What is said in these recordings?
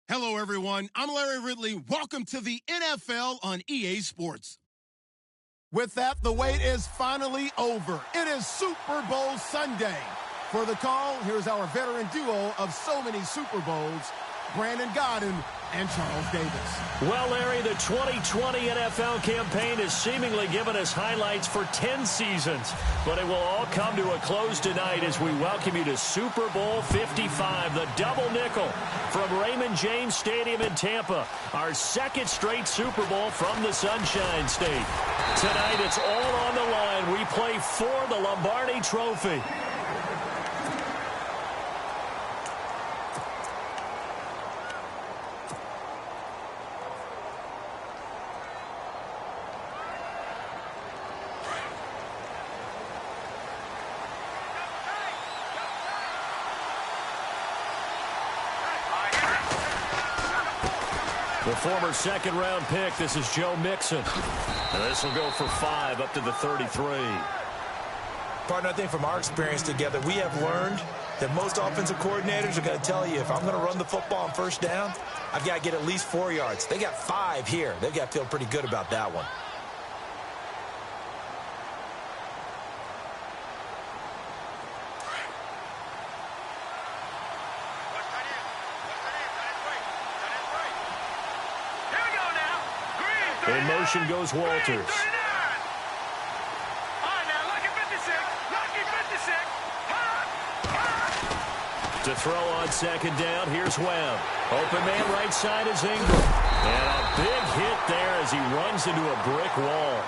Hello, everyone. I'm Larry Ridley. Welcome to the NFL on EA Sports. With that, the wait is finally over. It is Super Bowl Sunday. For the call, here's our veteran duo of so many Super Bowls, Brandon Godden and Charles Davis. Well, Larry, the 2020 NFL campaign has seemingly given us highlights for 10 seasons, but it will all come to a close tonight as we welcome you to Super Bowl 55, the double nickel from Raymond James Stadium in Tampa, our second straight Super Bowl from the Sunshine State. Tonight, it's all on the line. We play for the Lombardi Trophy. The former second-round pick, this is Joe Mixon. And this will go for 5 up to the 33. Partner, I think from our experience together, we have learned that most offensive coordinators are going to tell you, if I'm going to run the football on first down, I've got to get at least 4 yards. They got 5 here. They've got to feel pretty good about that one. In motion goes Walters. To throw on second down, here's Webb. Open man right side is Ingram. And a big hit there as he runs into a brick wall.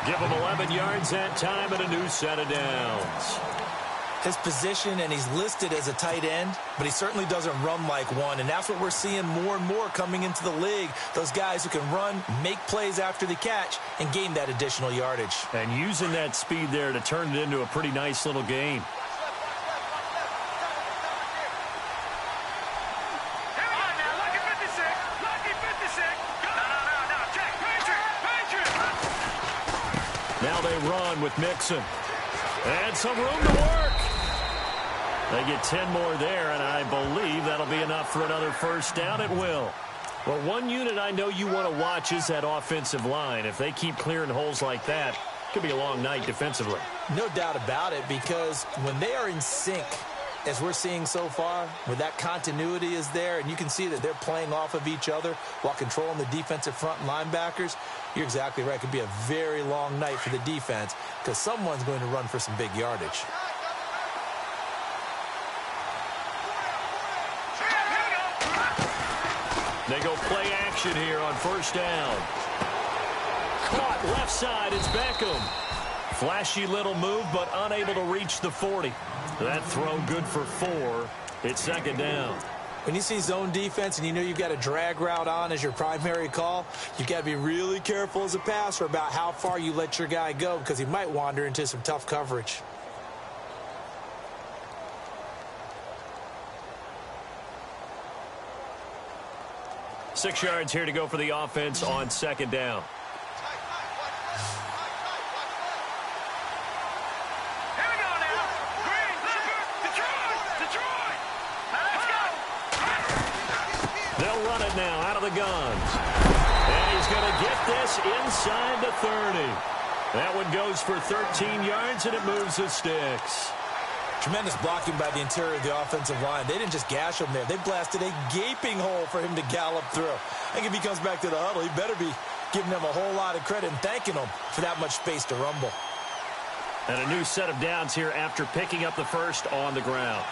Give him 11 yards that time and a new set of downs. His position, and he's listed as a tight end, but he certainly doesn't run like one, and that's what we're seeing more and more coming into the league. Those guys who can run, make plays after the catch, and gain that additional yardage. And using that speed there to turn it into a pretty nice little game. Now they run with Mixon. And some room to work. They get 10 more there, and I believe that'll be enough for another first down. It will. Well, one unit I know you want to watch is that offensive line. If they keep clearing holes like that, it could be a long night defensively. No doubt about it, because when they are in sync, as we're seeing so far, where that continuity is there, and you can see that they're playing off of each other while controlling the defensive front linebackers, you're exactly right. It could be a very long night for the defense because someone's going to run for some big yardage. They go play action here on first down. Caught left side, it's Beckham. Flashy little move, but unable to reach the 40. That throw good for 4. It's second down. When you see zone defense and you know you've got a drag route on as your primary call, you've got to be really careful as a passer about how far you let your guy go because he might wander into some tough coverage. Six yards here to go for the offense on second down. Here we go now. Green, Detroit. Let's go. They'll run it now out of the gun. And he's going to get this inside the 30. That one goes for 13 yards, and it moves the sticks. Tremendous blocking by the interior of the offensive line. They didn't just gash him there. They blasted a gaping hole for him to gallop through. I think if he comes back to the huddle, he better be giving them a whole lot of credit and thanking them for that much space to rumble. And a new set of downs here after picking up the first on the ground.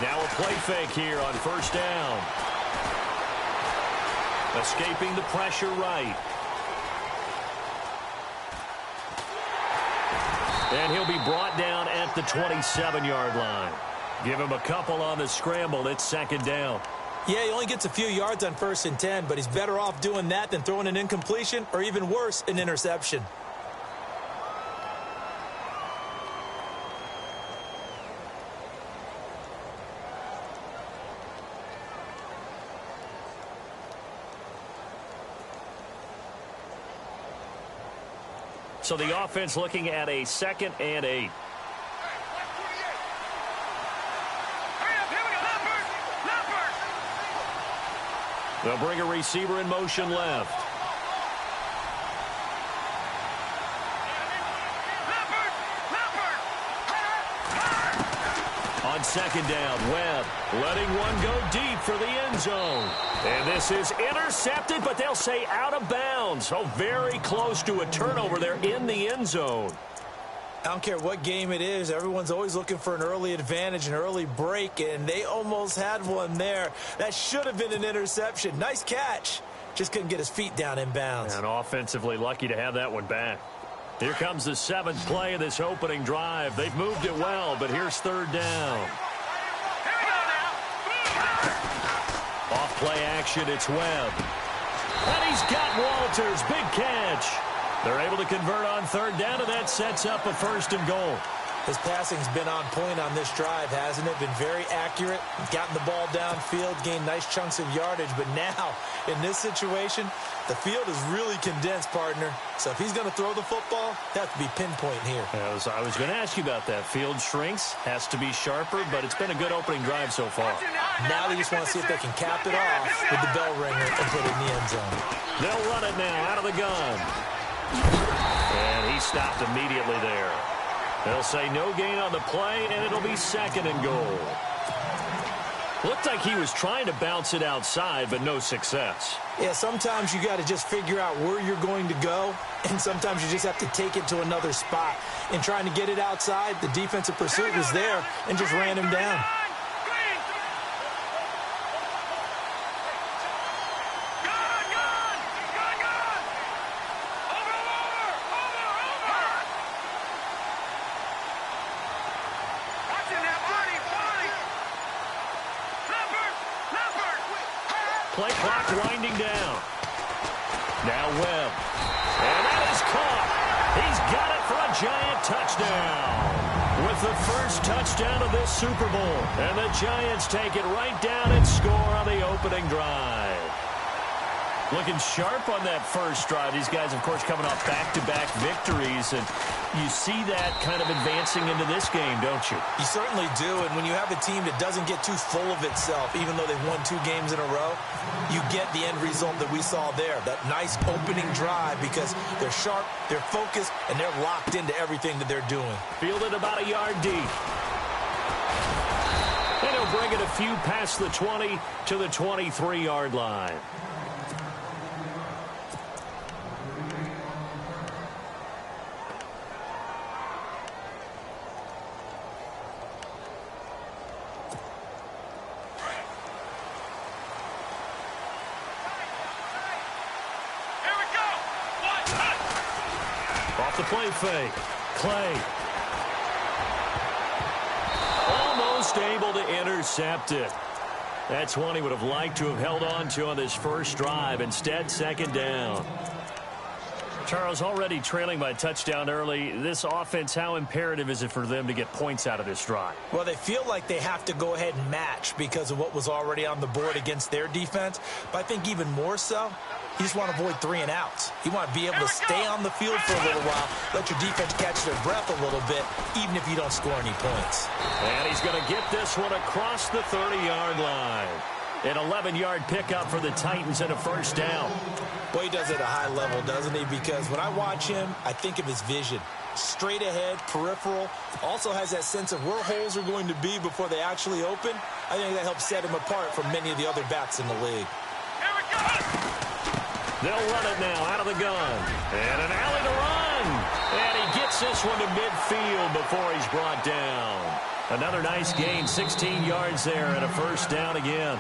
Now a play fake here on first down. Escaping the pressure right. And he'll be brought down at the 27-yard line. Give him a couple on the scramble. It's second down. Yeah, he only gets a few yards on 1st and 10, but he's better off doing that than throwing an incompletion or even worse, an interception. So the offense looking at a 2nd and 8. They'll bring a receiver in motion left. On 2nd down, Webb letting one go deep for the end zone. And this is intercepted, but they'll say out of bounds. So very close to a turnover there in the end zone. I don't care what game it is. Everyone's always looking for an early advantage, an early break, and they almost had one there. That should have been an interception. Nice catch. Just couldn't get his feet down in bounds. And offensively lucky to have that one back. Here comes the 7th play of this opening drive. They've moved it well, but here's 3rd down. Off play action, it's Webb. And he's got Walters. Big catch. They're able to convert on 3rd down, and that sets up a 1st and goal. His passing's been on point on this drive, hasn't it? Been very accurate. Gotten the ball downfield, gained nice chunks of yardage. But now, in this situation, the field is really condensed, partner. So if he's going to throw the football, that has to be pinpoint here. I was going to ask you about that. Field shrinks, has to be sharper, but it's been a good opening drive so far. Now they just want to see if they can cap it off with the bell ringer and put it in the end zone. They'll run it now out of the gun. And he stopped immediately there. They'll say no gain on the play, and it'll be 2nd and goal. Looked like he was trying to bounce it outside, but no success. Yeah, sometimes you got to just figure out where you're going to go, and sometimes you just have to take it to another spot. And trying to get it outside, the defensive pursuit was there and just ran him down. Play clock winding down. Now Webb. And that is caught. He's got it for a giant touchdown. With the first touchdown of this Super Bowl. And the Giants take it right down and score on the opening drive. Looking sharp on that first drive. These guys, of course, coming off back-to-back victories. And you see that kind of advancing into this game, don't you? You certainly do. And when you have a team that doesn't get too full of itself, even though they've won 2 games in a row, you get the end result that we saw there. That nice opening drive because they're sharp, they're focused, and they're locked into everything that they're doing. Fielded about a yard deep. And he'll bring it a few past the 20 to the 23-yard line. Off the play fake. Clay. Almost able to intercept it. That's one he would have liked to have held on to on this first drive. Instead, 2nd down. Charles, already trailing by a touchdown early. This offense, how imperative is it for them to get points out of this drive? Well, they feel like they have to go ahead and match because of what was already on the board against their defense. But I think even more so, you just want to avoid 3 and outs. You want to be able to stay on the field for a little while, let your defense catch their breath a little bit, even if you don't score any points. And he's going to get this one across the 30-yard line. An 11-yard pickup for the Titans and a first down. Boy, he does it at a high level, doesn't he? Because when I watch him, I think of his vision. Straight ahead, peripheral. Also has that sense of where holes are going to be before they actually open. I think that helps set him apart from many of the other backs in the league. They'll run it now out of the gun. And an alley to run. And he gets this one to midfield before he's brought down. Another nice gain, 16 yards there and a first down again.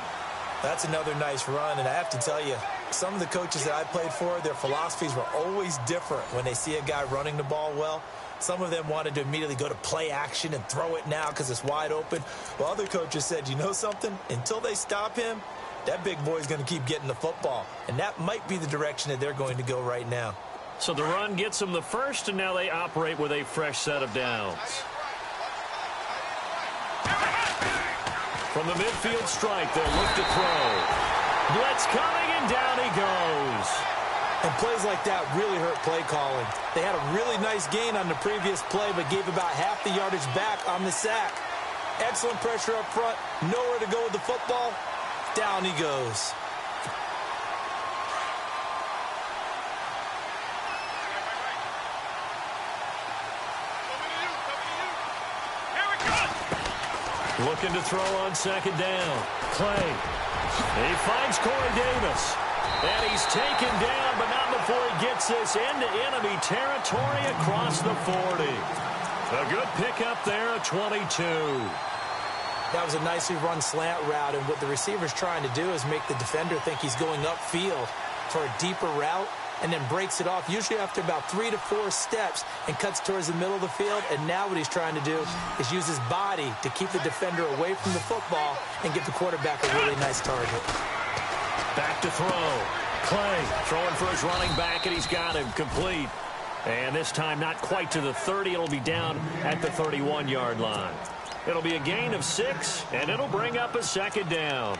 That's another nice run, and I have to tell you, some of the coaches that I played for, their philosophies were always different when they see a guy running the ball well. Some of them wanted to immediately go to play action and throw it now because it's wide open. While other coaches said, you know something? Until they stop him, that big boy's going to keep getting the football. And that might be the direction that they're going to go right now. So the run gets them the first, and now they operate with a fresh set of downs. From the midfield stripe, they'll look to throw. Blitz coming, and down he goes. And plays like that really hurt play calling. They had a really nice gain on the previous play, but gave about half the yardage back on the sack. Excellent pressure up front. Nowhere to go with the football. Down he goes. Looking to throw on second down. Clay. He finds Corey Davis. And he's taken down, but not before he gets this into enemy territory across the 40. A good pickup there at 22. That was a nicely run slant route, and what the receiver's trying to do is make the defender think he's going upfield for a deeper route, and then breaks it off, usually after about 3 to 4 steps, and cuts towards the middle of the field. And now what he's trying to do is use his body to keep the defender away from the football and give the quarterback a really nice target. Back to throw. Clay throwing for his running back, and he's got him complete. And this time not quite to the 30. It'll be down at the 31-yard line. It'll be a gain of 6, and it'll bring up a second down.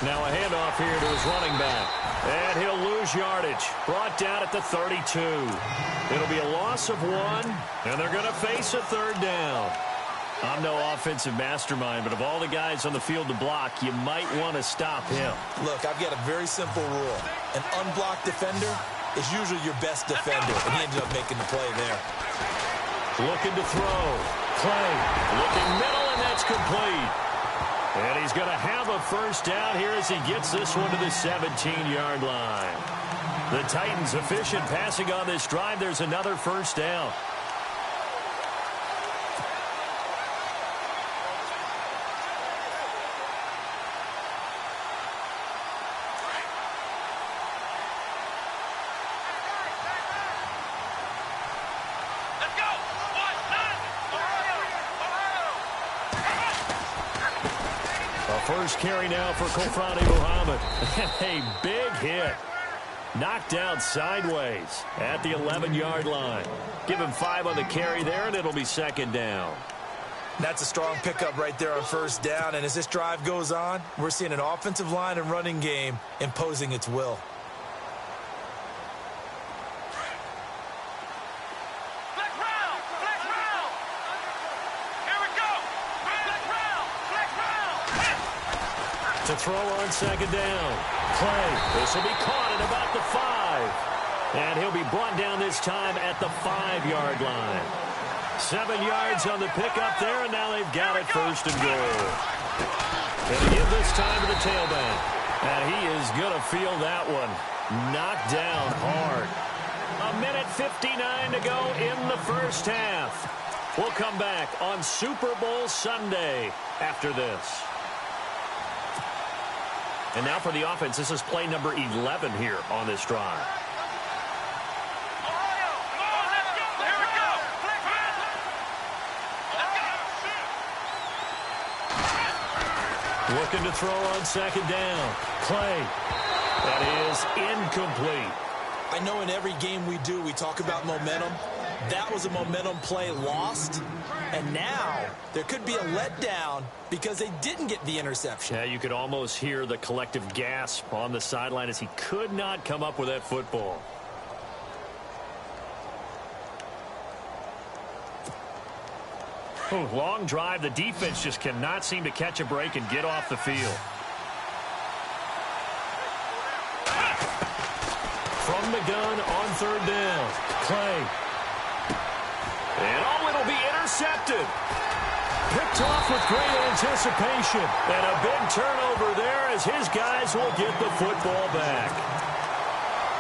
Now a handoff here to his running back. And he'll lose yardage. Brought down at the 32. It'll be a loss of 1, and they're going to face a third down. I'm no offensive mastermind, but of all the guys on the field to block, you might want to stop him. Look, I've got a very simple rule. An unblocked defender is usually your best defender, and he ended up making the play there. Looking to throw. Clay looking middle, and that's complete. And he's going to have a first down here as he gets this one to the 17-yard line. The Titans efficient passing on this drive. There's another first down. First carry now for Kofrani Muhammad. A big hit. Knocked down sideways at the 11-yard line. Give him 5 on the carry there, and it'll be second down. That's a strong pickup right there on first down. And as this drive goes on, we're seeing an offensive line and running game imposing its will. To throw on second down. Clay. This will be caught at about the 5. And he'll be brought down this time at the 5-yard line. 7 yards on the pickup there, and now they've got it first and goal. Going to give this time to the tailback. And he is going to feel that one. Knocked down hard. 1:59 to go in the first half. We'll come back on Super Bowl Sunday after this. And now for the offense, this is play number 11 here on this drive. Looking to throw on second down. Clay. That is incomplete. I know in every game we do, we talk about momentum. That was a momentum play lost. And now there could be a letdown because they didn't get the interception. Yeah, you could almost hear the collective gasp on the sideline as he could not come up with that football. Long drive. The defense just cannot seem to catch a break and get off the field. From the gun on third down. Clay. And it'll be intercepted. Picked off with great anticipation. And a big turnover there as his guys will get the football back.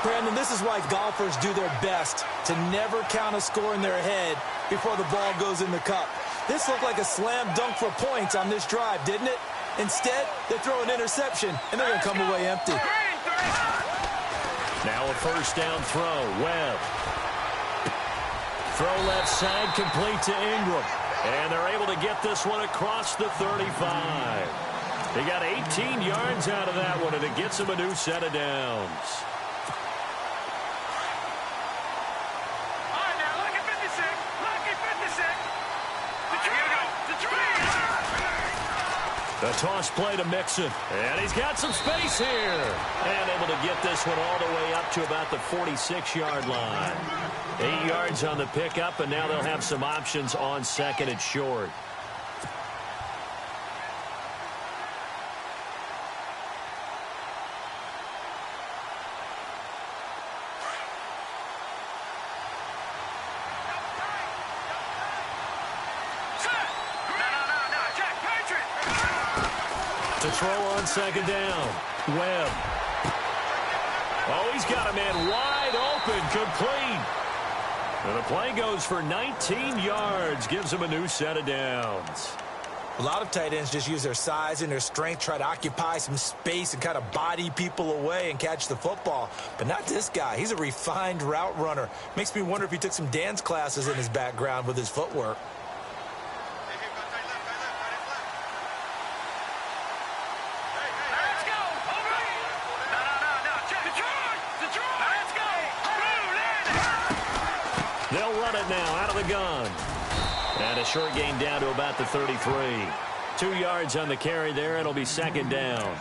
Brandon, this is why golfers do their best to never count a score in their head before the ball goes in the cup. This looked like a slam dunk for points on this drive, didn't it? Instead, they throw an interception, and they're going to come away empty. Now a first down throw. Webb. Throw left side, complete to Ingram. And they're able to get this one across the 35. He got 18 yards out of that one, and it gets him a new set of downs. All right, now, lucky 56. Lucky 56. Here we go. The toss play to Mixon. And he's got some space here. And able to get this one all the way up to about the 46-yard line. 8 yards on the pickup, and now they'll have some options on second and short. To throw on second down. Webb. Oh, he's got a man wide open, complete. And the play goes for 19 yards, gives him a new set of downs. A lot of tight ends just use their size and their strength, try to occupy some space and kind of body people away and catch the football. But not this guy. He's a refined route runner. Makes me wonder if he took some dance classes in his background with his footwork. They'll run it now out of the gun. And a short gain down to about the 33. 2 yards on the carry there. It'll be second down.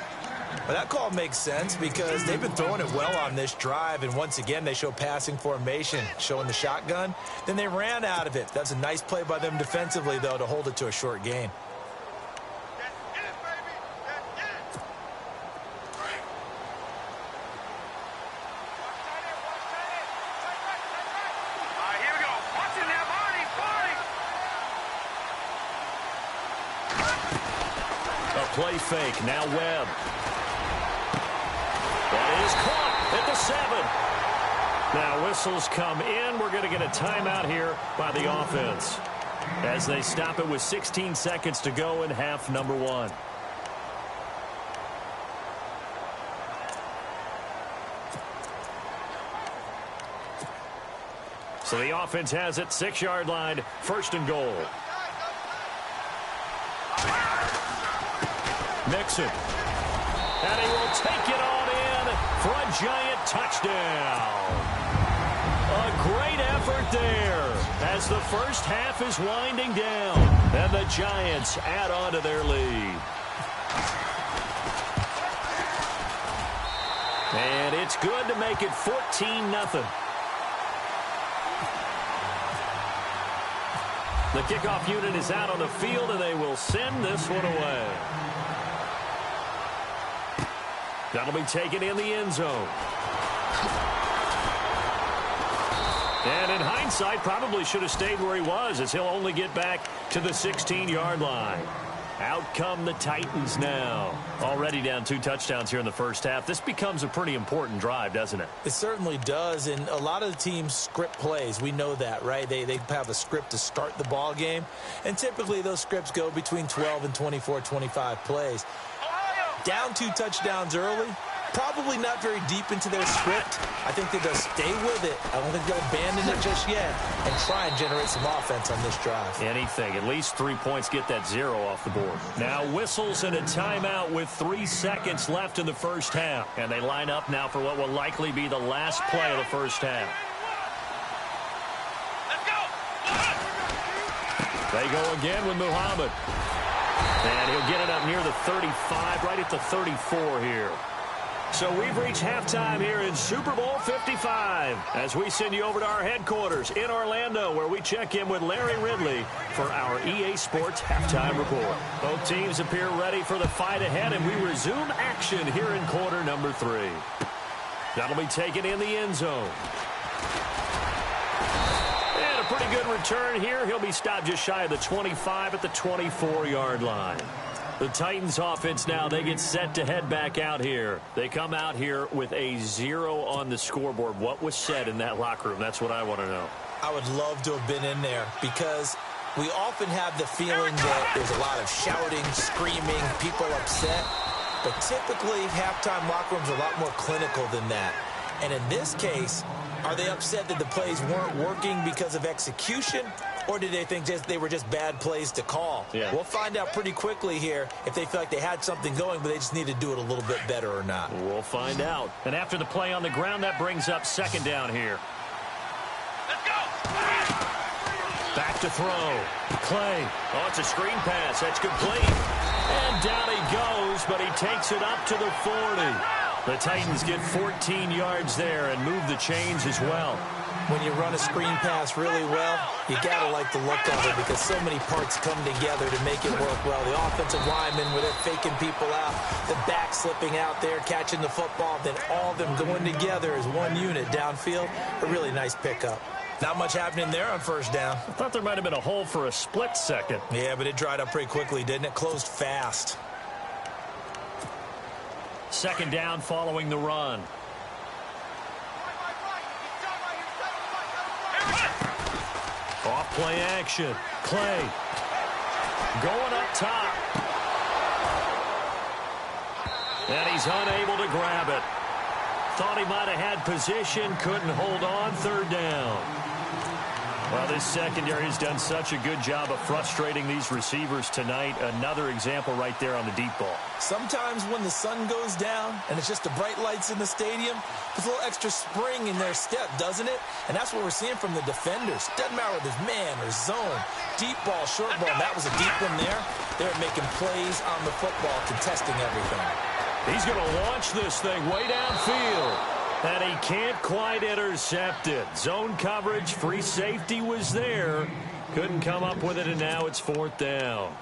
Well, that call makes sense because they've been throwing it well on this drive, and once again they show passing formation, showing the shotgun. Then they ran out of it. That's a nice play by them defensively, though, to hold it to a short gain. Play fake. Now Webb. That is caught at the 7. Now whistles come in. We're going to get a timeout here by the offense as they stop it with 16 seconds to go in half number 1. So the offense has it, 6-yard line, first and goal. Mixon. And he will take it on in for a giant touchdown. A great effort there as the first half is winding down. And the Giants add on to their lead. And it's good to make it 14-0. The kickoff unit is out on the field, and they will send this one away. That'll be taken in the end zone. And in hindsight, probably should have stayed where he was, as he'll only get back to the 16-yard line. Out come the Titans now. Already down 2 touchdowns here in the first half. This becomes a pretty important drive, doesn't it? It certainly does, and a lot of the teams script plays. We know that, right? They have a script to start the ball game, and typically those scripts go between 12 and 24, 25 plays. Down 2 touchdowns early, probably not very deep into their script. I think they'll stay with it. I don't think they'll abandon it just yet and try and generate some offense on this drive. Anything. At least 3 points, get that 0 off the board. Now whistles and a timeout with 3 seconds left in the first half. And they line up now for what will likely be the last play of the first half. They go again with Muhammad. And he'll get it up near the 35, right at the 34 here. So we've reached halftime here in Super Bowl 55 as we send you over to our headquarters in Orlando, where we check in with Larry Ridley for our EA Sports Halftime Report. Both teams appear ready for the fight ahead, and we resume action here in quarter number 3. That'll be taken in the end zone. And a pretty good return here. He'll be stopped just shy of the 25 at the 24-yard line. The Titans offense now, they get set to head back out here. They come out here with a 0 on the scoreboard. What was said in that locker room? That's what I want to know. I would love to have been in there because we often have the feeling that there's a lot of shouting, screaming, people upset. But typically, halftime locker rooms are a lot more clinical than that. And in this case, are they upset that the plays weren't working because of execution? Or did they think they were just bad plays to call? Yeah. We'll find out pretty quickly here if they feel like they had something going, but they just need to do it a little bit better or not. We'll find out. And after the play on the ground, that brings up second down here. Let's go! Back to throw. Clay. Oh, it's a screen pass. That's complete. And down he goes, but he takes it up to the 40. The Titans get 14 yards there and move the chains as well. When you run a screen pass really well, you got to like the look of it because so many parts come together to make it work well. The offensive linemen, where they're faking people out, the back slipping out there, catching the football, then all of them going together as one unit downfield. A really nice pickup. Not much happening there on first down. I thought there might have been a hole for a split second. Yeah, but it dried up pretty quickly, didn't it? Closed fast. Second down following the run. Off play action. Clay. Going up top. And he's unable to grab it. Thought he might have had position. Couldn't hold on. Third down. Well, this secondary has done such a good job of frustrating these receivers tonight. Another example right there on the deep ball. Sometimes when the sun goes down and it's just the bright lights in the stadium, there's a little extra spring in their step, doesn't it? And that's what we're seeing from the defenders. Doesn't matter whether it's man or zone, deep ball, short ball. That was a deep one there. They're making plays on the football, contesting everything. He's going to launch this thing way downfield. And he can't quite intercept it. Zone coverage, free safety was there. Couldn't come up with it, and now it's fourth down.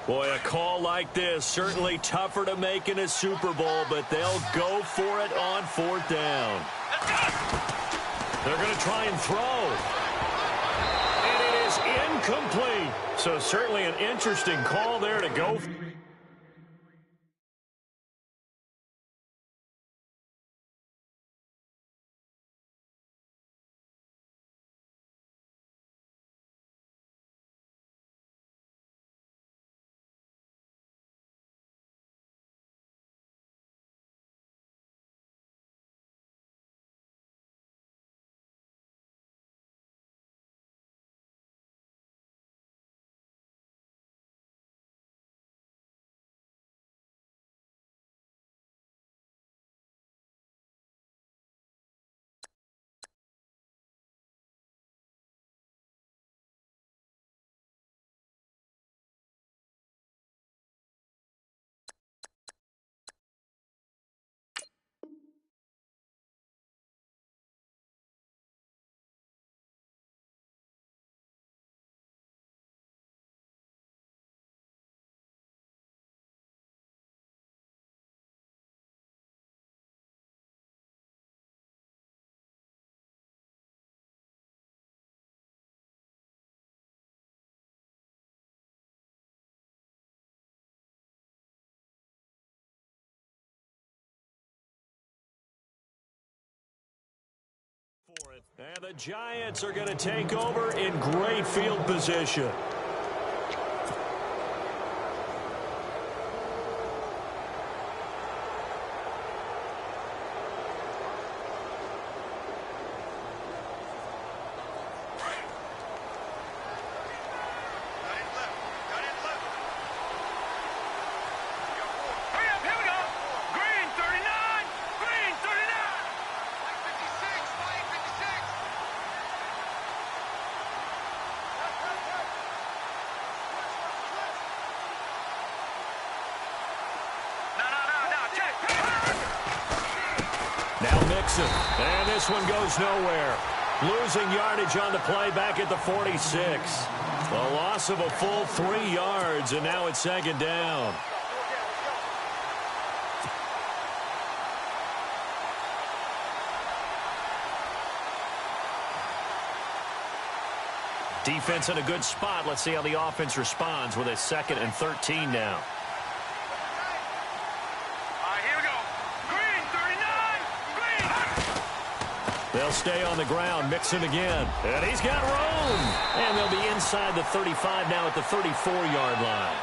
Boy, a call like this, certainly tougher to make in a Super Bowl, but they'll go for it on fourth down. They're going to try and throw. And it is incomplete. So certainly an interesting call there to go. And the Giants are going to take over in great field position. And this one goes nowhere. Losing yardage on the play back at the 46. A loss of a full 3 yards, and now it's second down. Defense in a good spot. Let's see how the offense responds with a 2nd and 13 now. They'll stay on the ground, Mixon again. And he's got room. And they'll be inside the 35 now at the 34-yard line.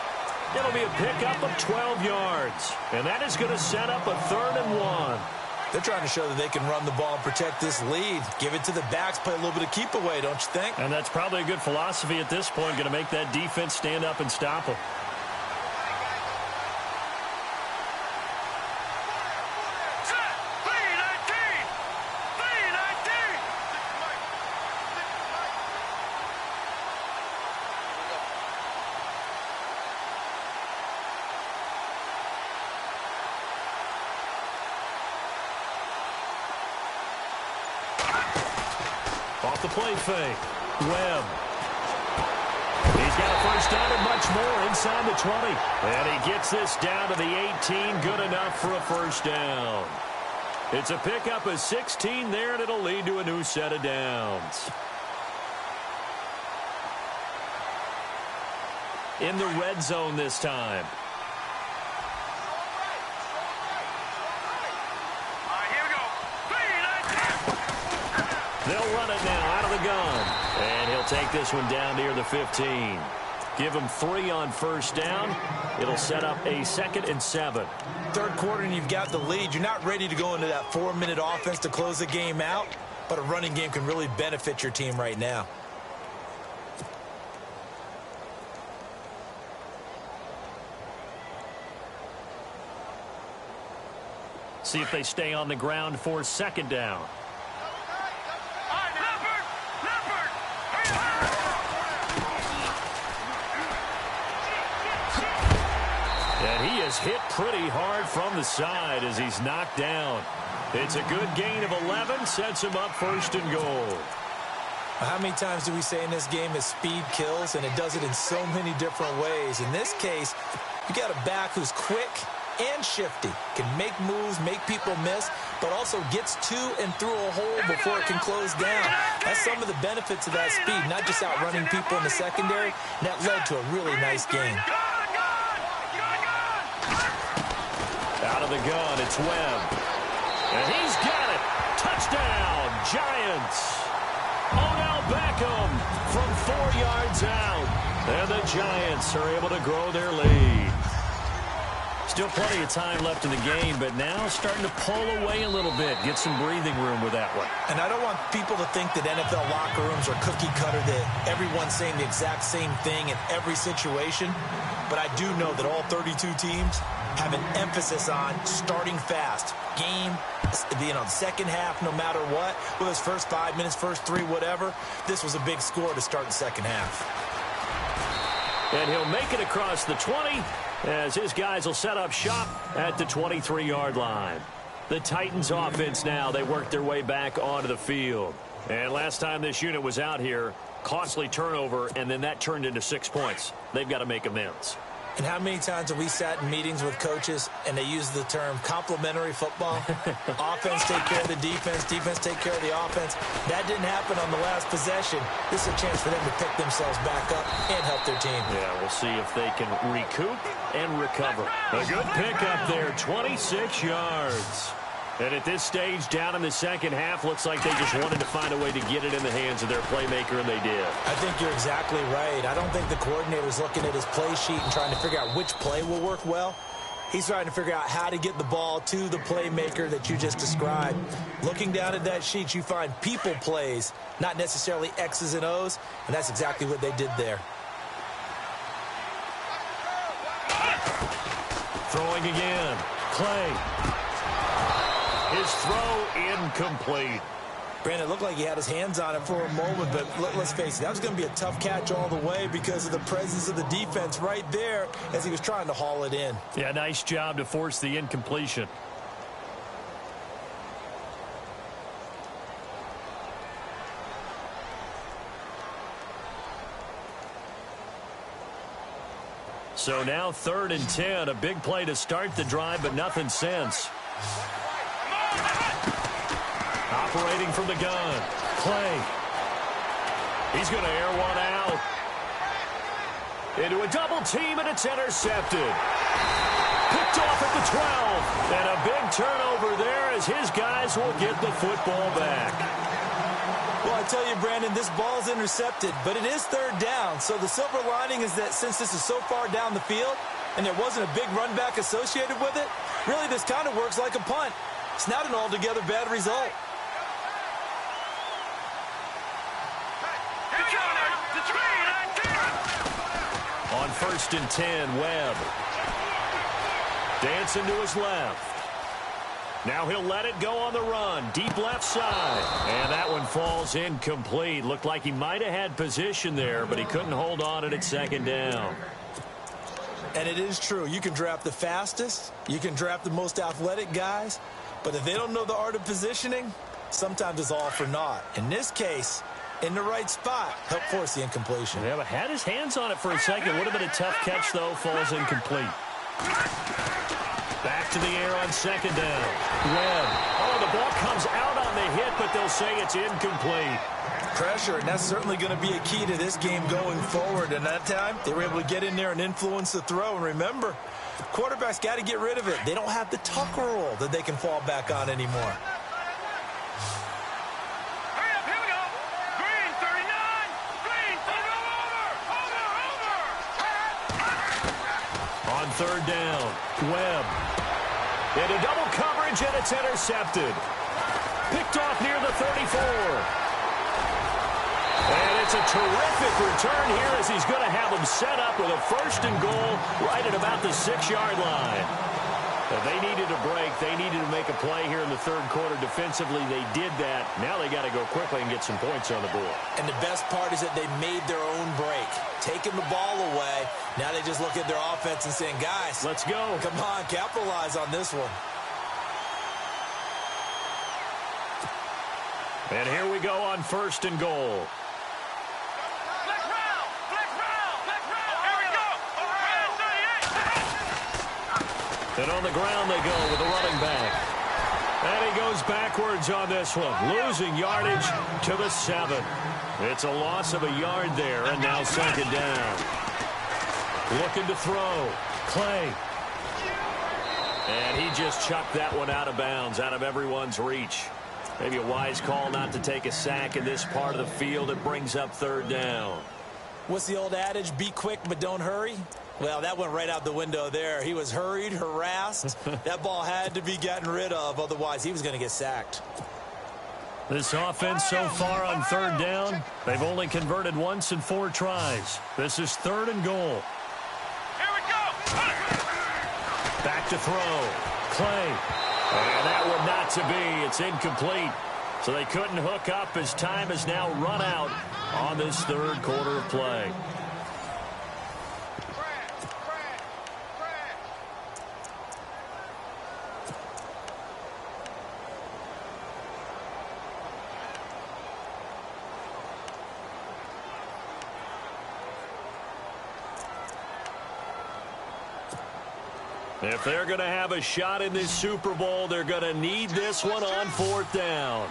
It'll be a pickup of 12 yards. And that is going to set up a 3rd and 1. They're trying to show that they can run the ball and protect this lead. Give it to the backs, play a little bit of keep away, don't you think? And that's probably a good philosophy at this point, going to make that defense stand up and stop them. Off the play fake. Webb. He's got a first down and much more inside the 20. And he gets this down to the 18. Good enough for a first down. It's a pickup of 16 there, and it'll lead to a new set of downs. In the red zone this time. They'll run it now out of the gun. And he'll take this one down near the 15. Give him 3 on first down. It'll set up a 2nd and 7. Third quarter and you've got the lead. You're not ready to go into that 4-minute offense to close the game out. But a running game can really benefit your team right now. See if they stay on the ground for 2nd down. And he is hit pretty hard from the side as he's knocked down. It's a good gain of 11, sets him up 1st and goal. How many times do we say in this game that speed kills, and it does it in so many different ways? In this case, you got a back who's quick and shifty, can make moves, make people miss, but also gets to and through a hole before it can close down. That's some of the benefits of that speed, not just outrunning people in the secondary. And that led to a really nice game. Out of the gun, it's Webb. And he's got it. Touchdown, Giants. Odell Beckham from 4 yards out. And the Giants are able to grow their lead. Still plenty of time left in the game, but now starting to pull away a little bit. Get some breathing room with that one. And I don't want people to think that NFL locker rooms are cookie cutter, that everyone's saying the exact same thing in every situation. But I do know that all 32 teams have an emphasis on starting fast. Game, the second half, no matter what. Whether it's first 5 minutes, first 3, whatever. This was a big score to start the second half. And he'll make it across the 20 as his guys will set up shop at the 23-yard line. The Titans offense now, they work their way back onto the field. And last time this unit was out here, costly turnover, and then that turned into 6 points. They've got to make amends. And how many times have we sat in meetings with coaches and they use the term complementary football? Offense take care of the defense, defense take care of the offense. That didn't happen on the last possession. This is a chance for them to pick themselves back up and help their team. Yeah, we'll see if they can recoup and recover. A good pickup there, 26 yards. And at this stage, down in the second half, looks like they just wanted to find a way to get it in the hands of their playmaker, and they did. I think you're exactly right. I don't think the coordinator's looking at his play sheet and trying to figure out which play will work well. He's trying to figure out how to get the ball to the playmaker that you just described. Looking down at that sheet, you find people plays, not necessarily X's and O's, and that's exactly what they did there. Throwing again. Clay. His throw incomplete. Brandon, it looked like he had his hands on it for a moment, but let's face it, that was going to be a tough catch all the way because of the presence of the defense right there as he was trying to haul it in. Yeah, nice job to force the incompletion. So now 3rd and 10, a big play to start the drive, but nothing since. Operating from the gun. Clay. He's going to air one out. Into a double team, and it's intercepted. Picked off at the 12. And a big turnover there as his guys will get the football back. Well, I tell you, Brandon, this ball's intercepted, but it is 3rd down. So the silver lining is that since this is so far down the field and there wasn't a big run back associated with it, really this kind of works like a punt. It's not an altogether bad result. On 1st and 10, Webb. Dancing to his left. Now he'll let it go on the run. Deep left side. And that one falls incomplete. Looked like he might have had position there, but he couldn't hold on it at 2nd down. And it is true. You can draft the fastest. You can draft the most athletic guys. But if they don't know the art of positioning, sometimes it's all for naught. In this case, in the right spot, helped force the incompletion. Yeah, but had his hands on it for a second. Would have been a tough catch, though. Falls incomplete. Back to the air on 2nd down. Webb. Oh, the ball comes out on the hit, but they'll say it's incomplete. Pressure, and that's certainly going to be a key to this game going forward. And that time, they were able to get in there and influence the throw. And remember, quarterbacks got to get rid of it. They don't have the tuck rule that they can fall back on anymore. Hurry up, here we go. Green, 39. Green, over. On 3rd down, Webb. Into double coverage, and it's intercepted. Picked off near the 34. And it's a terrific return here as he's going to have them set up with a 1st and goal right at about the 6-yard line. But they needed a break. They needed to make a play here in the 3rd quarter. Defensively, they did that. Now they got to go quickly and get some points on the board. And the best part is that they made their own break. Taking the ball away. Now they just look at their offense and saying, guys, let's go. Come on, capitalize on this one. And here we go on 1st and goal. And on the ground they go with the running back. And he goes backwards on this one, losing yardage to the 7. It's a loss of a yard there, and now 2nd down. Looking to throw. Clay. And he just chucked that one out of bounds, out of everyone's reach. Maybe a wise call not to take a sack in this part of the field. It brings up 3rd down. What's the old adage? Be quick, but don't hurry. Well, that went right out the window there. He was hurried, harassed. That ball had to be gotten rid of. Otherwise, he was going to get sacked. This offense so far on 3rd down, they've only converted once in 4 tries. This is 3rd and goal. Here we go. Back to throw. Clay. And that one not to be. It's incomplete. So they couldn't hook up as time has now run out on this 3rd quarter of play. If they're going to have a shot in this Super Bowl, they're going to need this one on 4th down.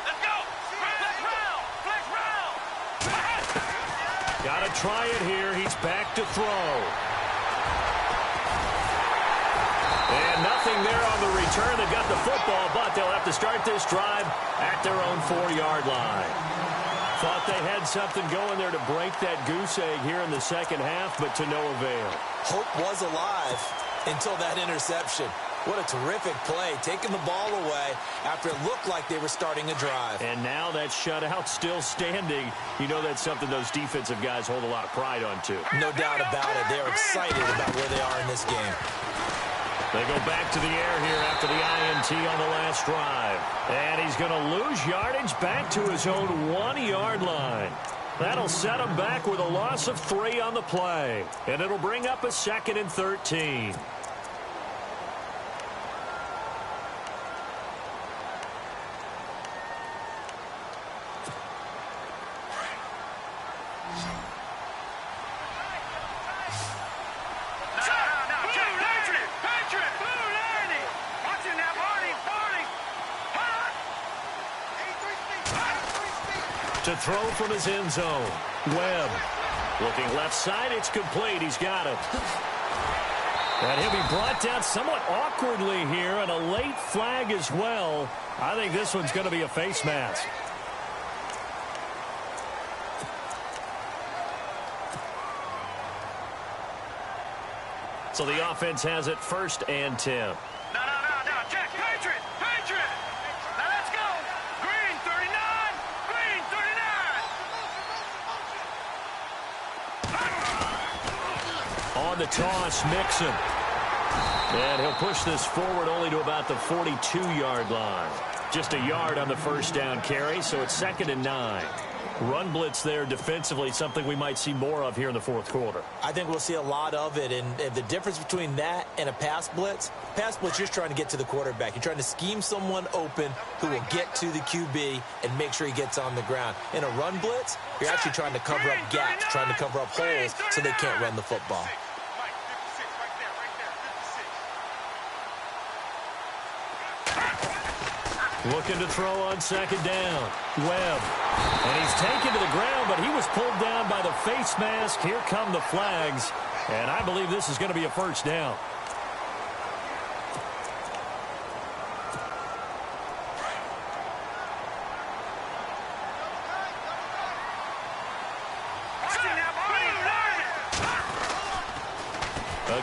Let's go. Flex round. Flex round. Got to try it here. He's back to throw. And nothing there on the return. They've got the football, but they'll have to start this drive at their own 4-yard line. Thought they had something going there to break that goose egg here in the 2nd half, but to no avail. Hope was alive until that interception. What a terrific play, taking the ball away after it looked like they were starting a drive. And now that shutout still standing. You know that's something those defensive guys hold a lot of pride on, too. No doubt about it. They're excited about where they are in this game. They go back to the air here after the INT on the last drive. And he's going to lose yardage back to his own 1-yard line. That'll set him back with a loss of 3 on the play. And it'll bring up a 2nd and 13. To throw from his end zone. Webb. Looking left side. It's complete. He's got it. And he'll be brought down somewhat awkwardly here, and a late flag as well. I think this one's going to be a face mask. So the offense has it 1st and 10. No. Check. Patriot. On the toss, Mixon. And he'll push this forward only to about the 42-yard line. Just a yard on the first down carry, so it's 2nd and 9. Run blitz there defensively, something we might see more of here in the fourth quarter. I think we'll see a lot of it, and the difference between that and a pass blitz, you're just trying to get to the quarterback. You're trying to scheme someone open who will get to the QB and make sure he gets on the ground. In a run blitz, you're actually trying to cover up gaps, trying to cover up holes so they can't run the football. Looking to throw on 2nd down. Webb. And he's taken to the ground, but he was pulled down by the face mask. Here come the flags. And I believe this is going to be a first down.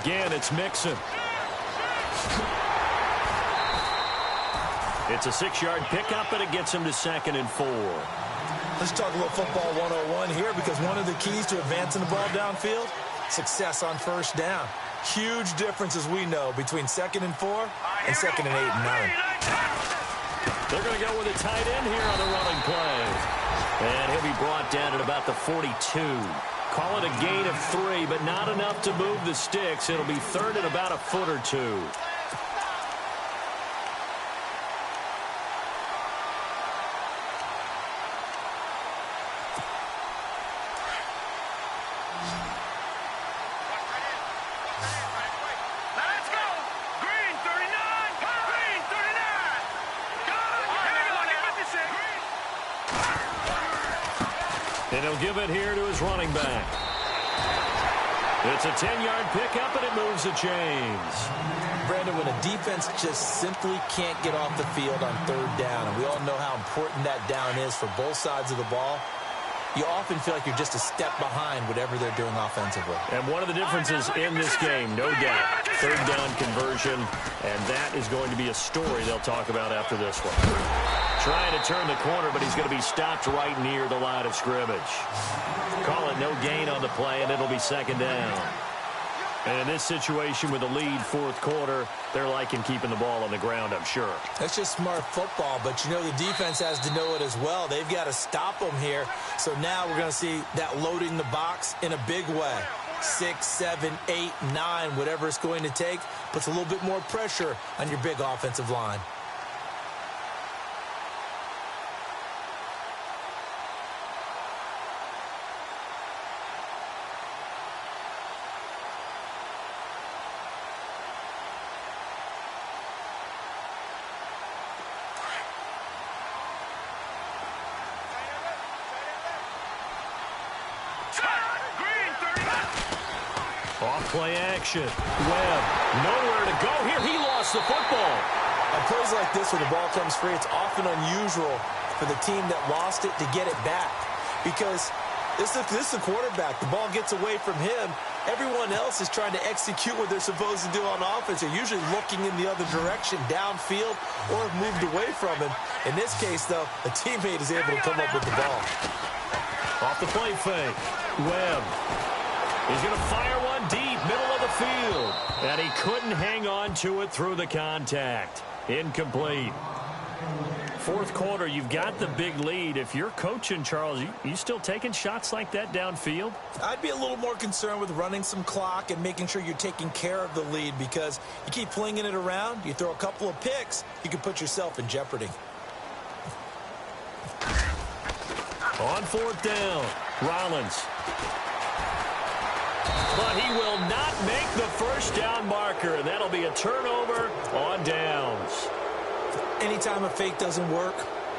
Again, it's Mixon. It's a 6-yard pickup, and it gets him to 2nd and 4. Let's talk a little football 101 here, because one of the keys to advancing the ball downfield, success on first down. Huge difference, as we know, between 2nd and 4 and 2nd and 8 and 9. They're going to go with a tight end here on the running play. And he'll be brought down at about the 42. Call it a gain of 3, but not enough to move the sticks. It'll be 3rd and about a foot or 2. And he'll give it here to his running back. It's a 10-yard pickup, and it moves the chains. Brandon, when a defense just simply can't get off the field on 3rd down, and we all know how important that down is for both sides of the ball, you often feel like you're just a step behind whatever they're doing offensively. And one of the differences in this game, no doubt, 3rd down conversion, and that is going to be a story they'll talk about after this one. Trying to turn the corner, but he's going to be stopped right near the line of scrimmage. Call it no gain on the play, and it'll be 2nd down. And in this situation with the lead 4th quarter, they're liking keeping the ball on the ground, I'm sure. That's just smart football, but you know the defense has to know it as well. They've got to stop them here. So now we're going to see that loading the box in a big way. 6, 7, 8, 9, whatever it's going to take, puts a little bit more pressure on your big offensive line. Off-play action. Webb, nowhere to go here. He lost the football. On plays like this, when the ball comes free, it's often unusual for the team that lost it to get it back. Because this is the quarterback. The ball gets away from him. Everyone else is trying to execute what they're supposed to do on offense. They're usually looking in the other direction, downfield, or have moved away from him. In this case, though, a teammate is able to come up with the ball. Off the play fake. Webb. He's going to fire one deep, middle of the field. And he couldn't hang on to it through the contact. Incomplete. 4th quarter, you've got the big lead. If you're coaching, Charles, you still taking shots like that downfield? I'd be a little more concerned with running some clock and making sure you're taking care of the lead, because you keep flinging it around, you throw a couple of picks, you can put yourself in jeopardy. On 4th down, Rollins. But he will not make the first down marker, and that'll be a turnover on downs. Anytime a fake doesn't work,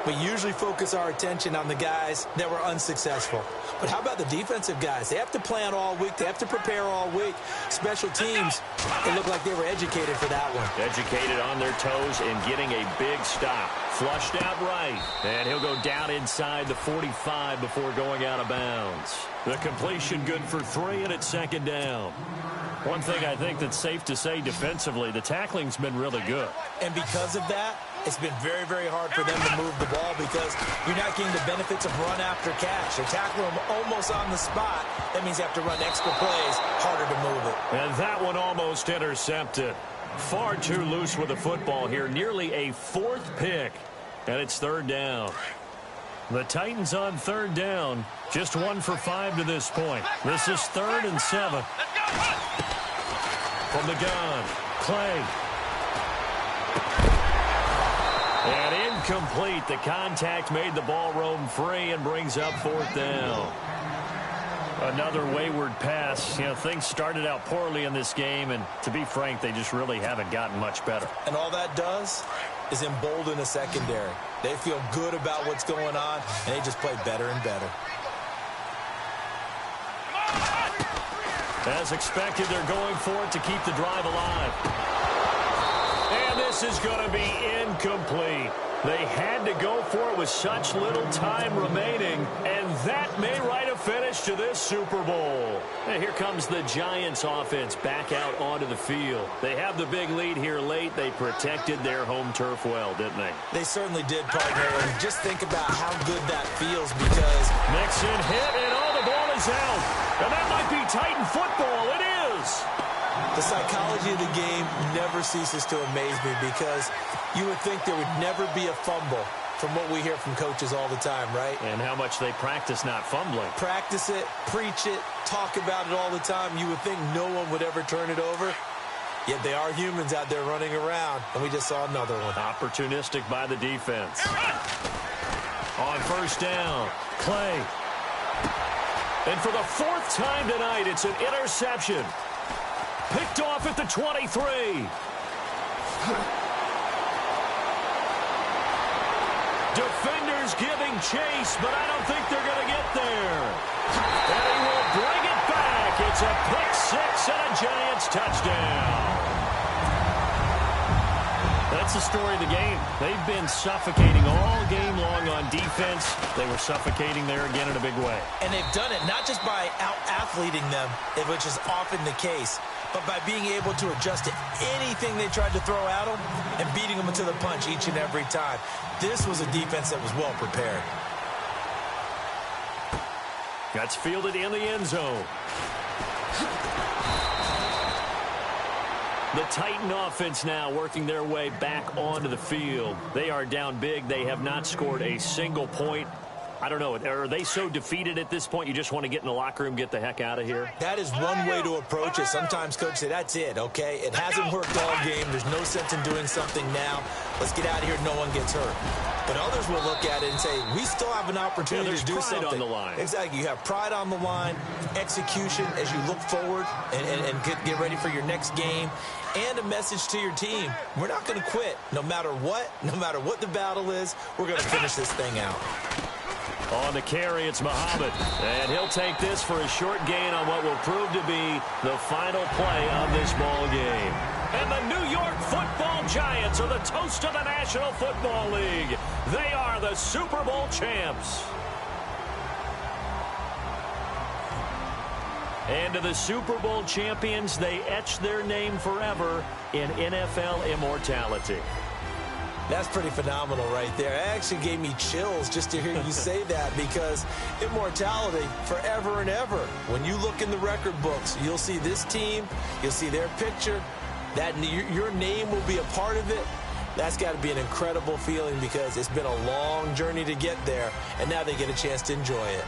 we usually focus our attention on the guys that were unsuccessful. But how about the defensive guys? They have to plan all week. They have to prepare all week. Special teams, it looked like they were educated for that one. Educated on their toes and getting a big stop. Flushed out right. And he'll go down inside the 45 before going out of bounds. The completion good for 3, and it's 2nd down. One thing I think that's safe to say defensively, the tackling's been really good. And because of that, It's been very, very hard for them to move the ball because you're not getting the benefits of run after catch. They're tackling them almost on the spot. That means you have to run extra plays, harder to move it. And that one almost intercepted. Far too loose with the football here. Nearly a fourth pick. And it's third down. The Titans on third down. Just 1 for 5 to this point. This is 3rd and 7. From the gun, Clay. And incomplete. The contact made the ball roam free and brings up 4th down. Another wayward pass. You know, things started out poorly in this game, and to be frank, they just really haven't gotten much better. And all that does is embolden a secondary. They feel good about what's going on, and they just play better and better. As expected, they're going for it to keep the drive alive. And this is going to be incomplete. They had to go for it with such little time remaining, and that may write a finish to this Super Bowl. And here comes the Giants offense back out onto the field. They have the big lead here late. They protected their home turf well, didn't they? They certainly did, partner. And just think about how good that feels because Mixon hit, and the ball is out. And that might be Titan football. It is. The psychology of the game never ceases to amaze me because you would think there would never be a fumble from what we hear from coaches all the time, right? And how much they practice not fumbling. Practice it, preach it, talk about it all the time. You would think no one would ever turn it over. Yet they are humans out there running around, and we just saw another one. Opportunistic by the defense. On first down, Clay. And for the 4th time tonight, it's an interception. Picked off at the 23. Defenders giving chase, but I don't think they're going to get there. And he will bring it back. It's a pick 6 and a Giants touchdown. That's the story of the game. They've been suffocating all game long on defense. They were suffocating there again in a big way. And they've done it not just by out-athleting them, which is often the case, but by being able to adjust to anything they tried to throw at them and beating them to the punch each and every time. This was a defense that was well prepared. That's fielded in the end zone. The Titan offense now working their way back onto the field. They are down big. They have not scored a single point. I don't know. Are they so defeated at this point you just want to get in the locker room, get the heck out of here? That is one way to approach it. Sometimes coaches say, that's it, okay? It hasn't worked all game. There's no sense in doing something now. Let's get out of here. No one gets hurt. But others will look at it and say, we still have an opportunity to do something. On the line. Exactly. You have pride on the line, execution as you look forward and get ready for your next game, and a message to your team. We're not going to quit no matter what the battle is. We're going to finish this thing out. On the carry, it's Muhammad. And he'll take this for a short gain on what will prove to be the final play of this ball game. And the New York Football Giants are the toast of the National Football League. They are the Super Bowl champs. And to the Super Bowl champions, they etch their name forever in NFL immortality. That's pretty phenomenal right there. It actually gave me chills just to hear you say that because immortality forever and ever. When you look in the record books, you'll see this team, you'll see their picture, that your name will be a part of it. That's got to be an incredible feeling because it's been a long journey to get there, and now they get a chance to enjoy it.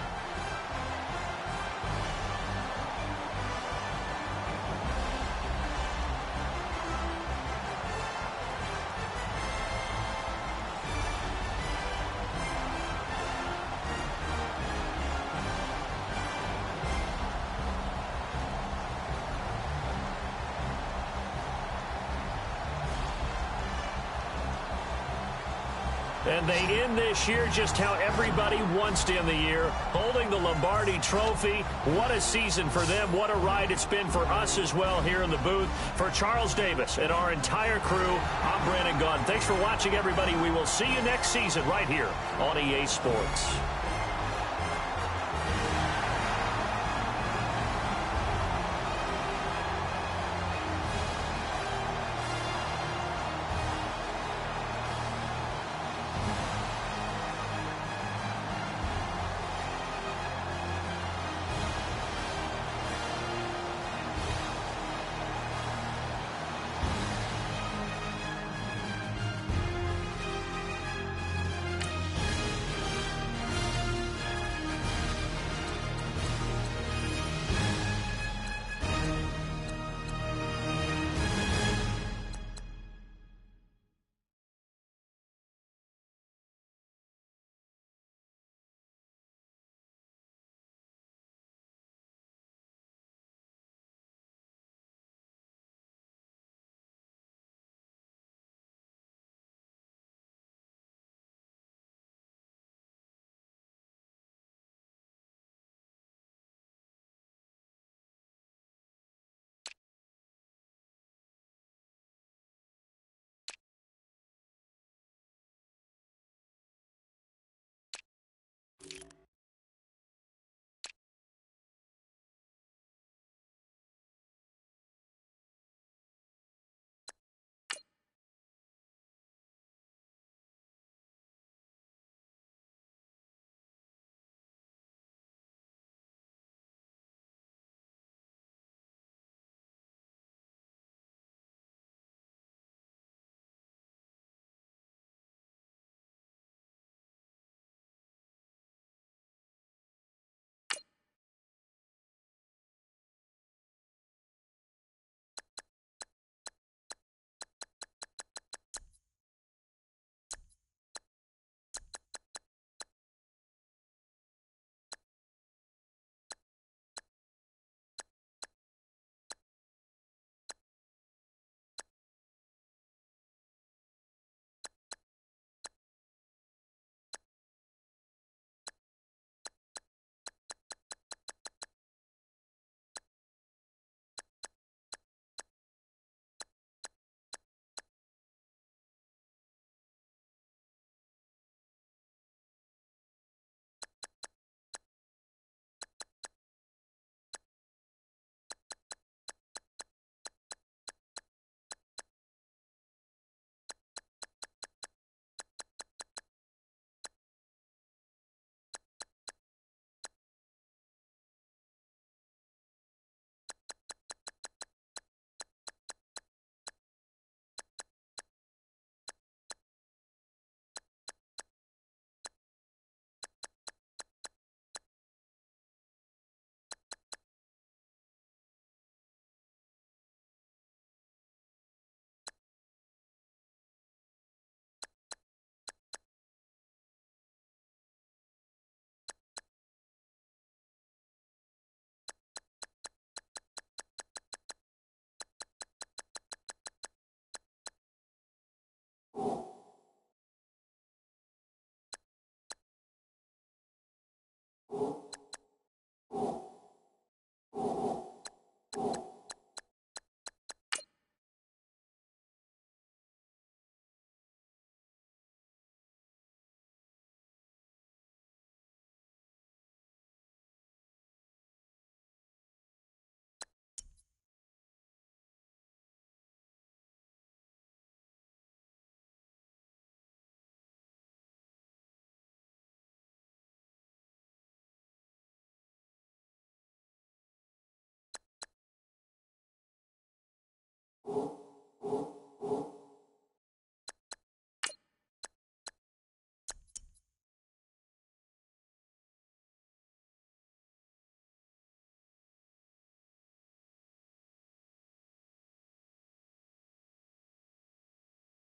And they end this year just how everybody wants to end the year, holding the Lombardi Trophy. What a season for them. What a ride it's been for us as well here in the booth. For Charles Davis and our entire crew, I'm Brandon Gaudin. Thanks for watching, everybody. We will see you next season right here on EA Sports.